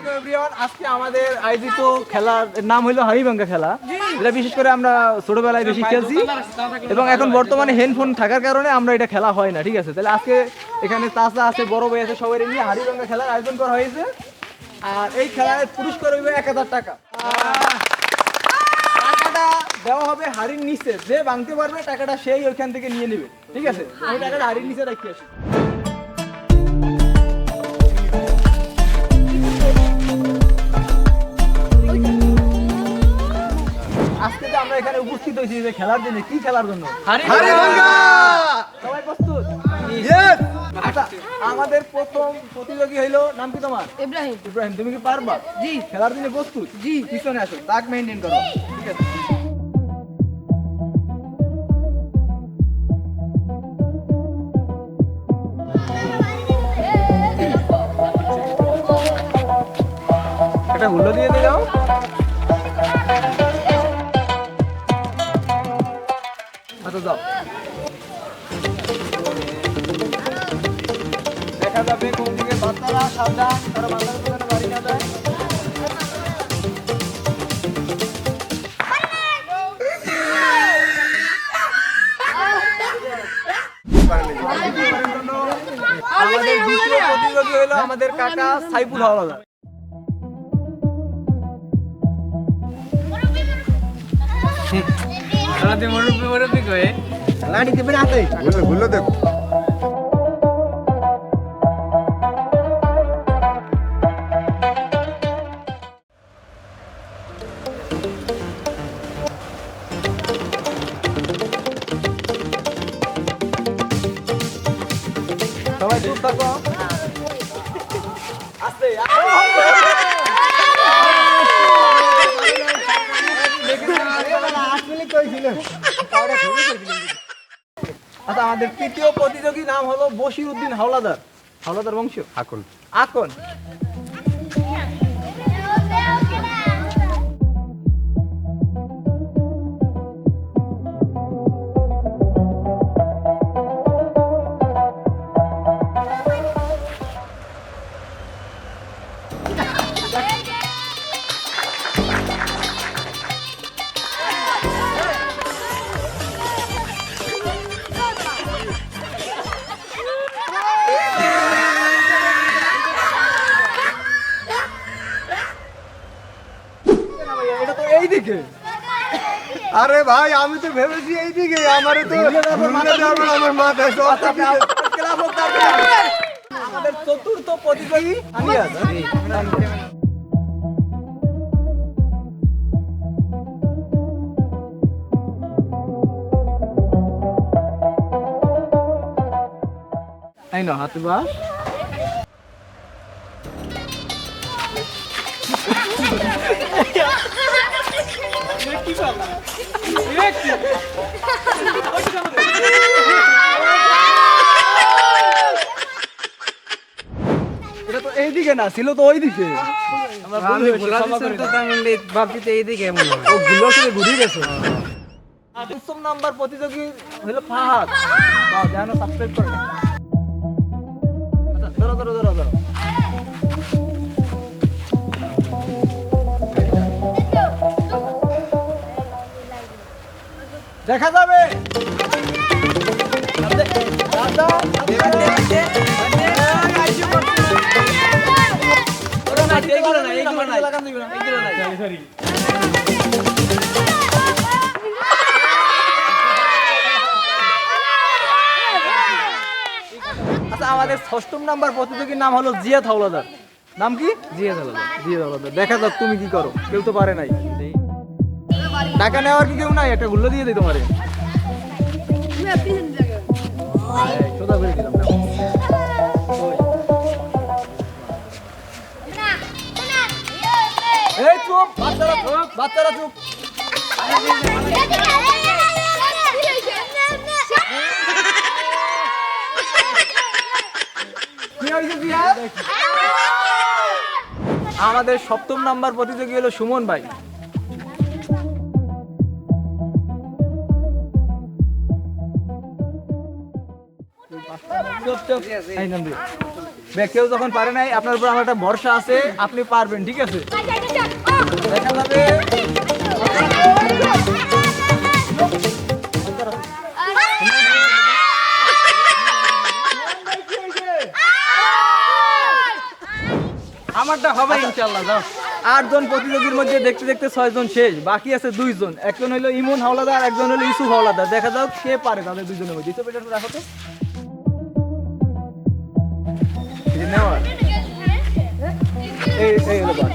আলাইকুম এভরিওয়ান। আজকে আমাদের আয়োজিত খেলার নাম হলো হাড়িভাঙ্গা খেলা। এটা বিশেষ করে আমরা ছোটবেলায় বেশি খেলছি এবং এখন বর্তমানে হ্যান্ডফোন থাকার কারণে আমরা এটা খেলা হয় না। ঠিক আছে, তাহলে আজকে এখানে চাচা আছে, বড় ভাই আছে, সবাই নিয়ে হাড়িভাঙ্গা খেলার আয়োজন করা হয়েছে। আর এই খেলায় পুরস্কার হইবে 1000 টাকা। টাকাটা দেওয়া হবে হাড়ির নিচে, যে ভাঙতে পারবে টাকাটা সেই ওইখান থেকে নিয়ে নেবে। ঠিক আছে, আমি টাকাটা হাড়ির নিচে রাখি আসি। আজকে তো আমরা এখানে উপস্থিত হয়েছি যে খেলার জন্য। কি খেলার জন্য? হাড়িভাঙ্গা। সবাই প্রস্তুত? ইয়েস। আচ্ছা, আমাদের প্রথম প্রতিযোগী হইলো, নাম কি তোমার? ইব্রাহিম। ইব্রাহিম, তুমি কি পারবা? জি। খেলার জন্য প্রস্তুত? জি। পিছনে আসো, দাগ মেইনটেইন করো। ঠিক আছে। একটা হুল্লো দিয়ে দাও। আচ্ছা যাও, দেখা যাবে কোন দিকে। বাচ্চারা সাবধান, তারা বাচ্চাদের দোকানে বাড়ি না যায়। আমাদের দ্বিতীয় প্রতিযোগী হলো আমাদের কাকা সাইফুল হাওলাদার। লাঠি দেবে না হাতে, ভুলো দেখো। সবাই চুপ থাকো। আস্তে আচ্ছা, আমাদের তৃতীয় প্রতিযোগী নাম হলো বশির উদ্দিন হাওলাদার। হাওলাদার বংশ আকন। আকন। এটা তো এইদিকে। আরে ভাই, আমি তো ভেবেছি এইদিকে, আমারে তো আমার মাথায় সব আমাদের চতুর্থ প্রতিযোগী আনিয়াস। এই নাও হাতে বাস। এটা তো এইদিকে না, ছিল তো ওইদিকে। ঘুরিয়ে গেছে। পঞ্চম নাম্বার প্রতিযোগী হলো ফাহাদ। জানো, সাবস্ক্রাইব করে না। আচ্ছা, ধরো ধরো ধরো ধরো। দেখা যাবে। আচ্ছা, আমাদের ষষ্ঠম নাম্বার প্রতিযোগীর নাম হলো জিয়াদ হাওলাদার। নাম কি? জিয়াদ হাওলাদার। জিয়াদ হাওলাদার, দেখা যাক তুমি কি করো। কেউ তো পারে নাই। টাকা নেওয়ার কি কেউ নাই? একটা গুল্লো দিয়ে দিই তোমারে। সোজা করে দিলাম। এই চুপ, বাচ্চারা চুপ, বাচ্চারা চুপ। কি হয়েছে জিয়াদ? আমাদের সপ্তম নাম্বার প্রতিযোগী হলো সুমন ভাই। এই নাম দিও। দেখ, কেউ যখন পারে নাই আপনার উপর আমার একটা ভরসা আছে, আপনি পারবেন, ঠিক আছে? দেখা যাবে। আমারটা হবে ইনশাআল্লাহ। যাও 8 জন প্রতিযোগীর মধ্যে দেখতে দেখতে 6 জন শেষ, বাকি আছে 2 জন। একজন হলো ইমন হাওলাদার, একজন হলো ইউসুফ হাওলাদার। দেখা যাক কে পারে তাদের দুজনের মধ্যে। ইউসুফ, এটা একটু রাখো তো। এই নেওয়া। এই হলো বাস।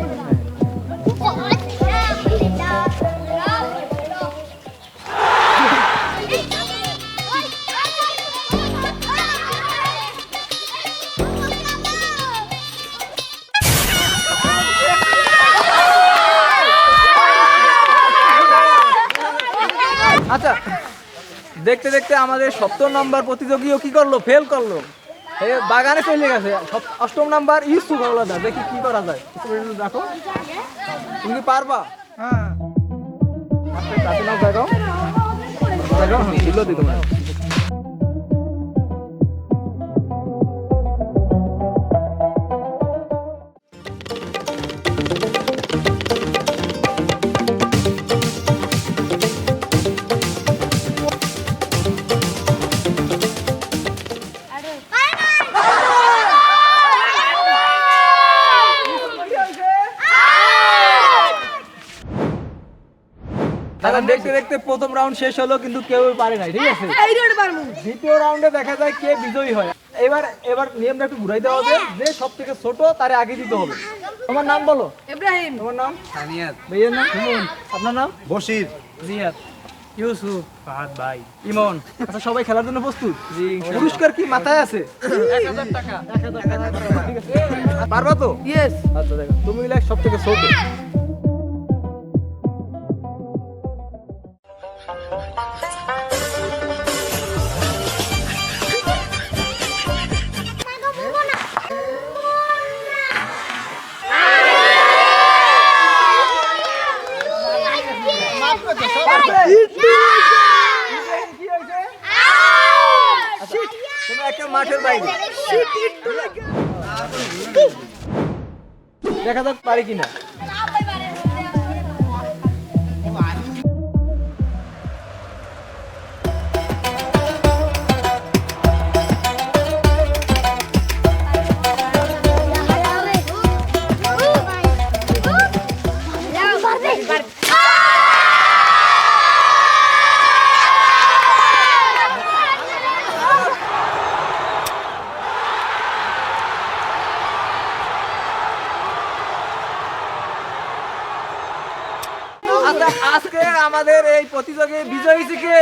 আচ্ছা, দেখতে দেখতে আমাদের 70 নম্বর প্রতিযোগীও কি করলো, ফেল করলো। বাগানে চলে গেছে। 8ম নাম্বার ইউসুফ হাওলাদার। দেখি কি করা যায়। দেখো, তুমি কি পারবা? হ্যাঁ, তাতে নাও, দেখাও দেখাও। দিলো দি তোমার। দাদা, দেখতে দেখতে প্রথম রাউন্ড শেষ হলো, কিন্তু কেউ পারে নাই, ঠিক আছে? দ্বিতীয় রাউন্ডে দেখা যায় কে বিজয়ী হয়। এবার নিয়মটা একটু ঘুরাই দেওয়া হবে, যে সব থেকে ছোট তারে আগে দিতে হবে। তোমার নাম বলো। ইব্রাহিম, তোমার নাম? সানিয়াত, ভাইয়ের নাম? আপনার নাম? বশির, জিয়াদ, ইউসুফ, ফাহাদ ভাই, ইমন। আচ্ছা, সবাই খেলার জন্য প্রস্তুত? পুরস্কার কি মাথায় আছে? 1000 টাকা। ঠিক আছে, পারবা তো? ইয়েস। আচ্ছা, দেখো, তুমি লাগ সব থেকে ছোট। তুমি একটা মাঠের বাইরে। দেখা যাক পারি কিনা। আচ্ছা, আজকে আমাদের এই প্রতিযোগে বিজয়ী কে?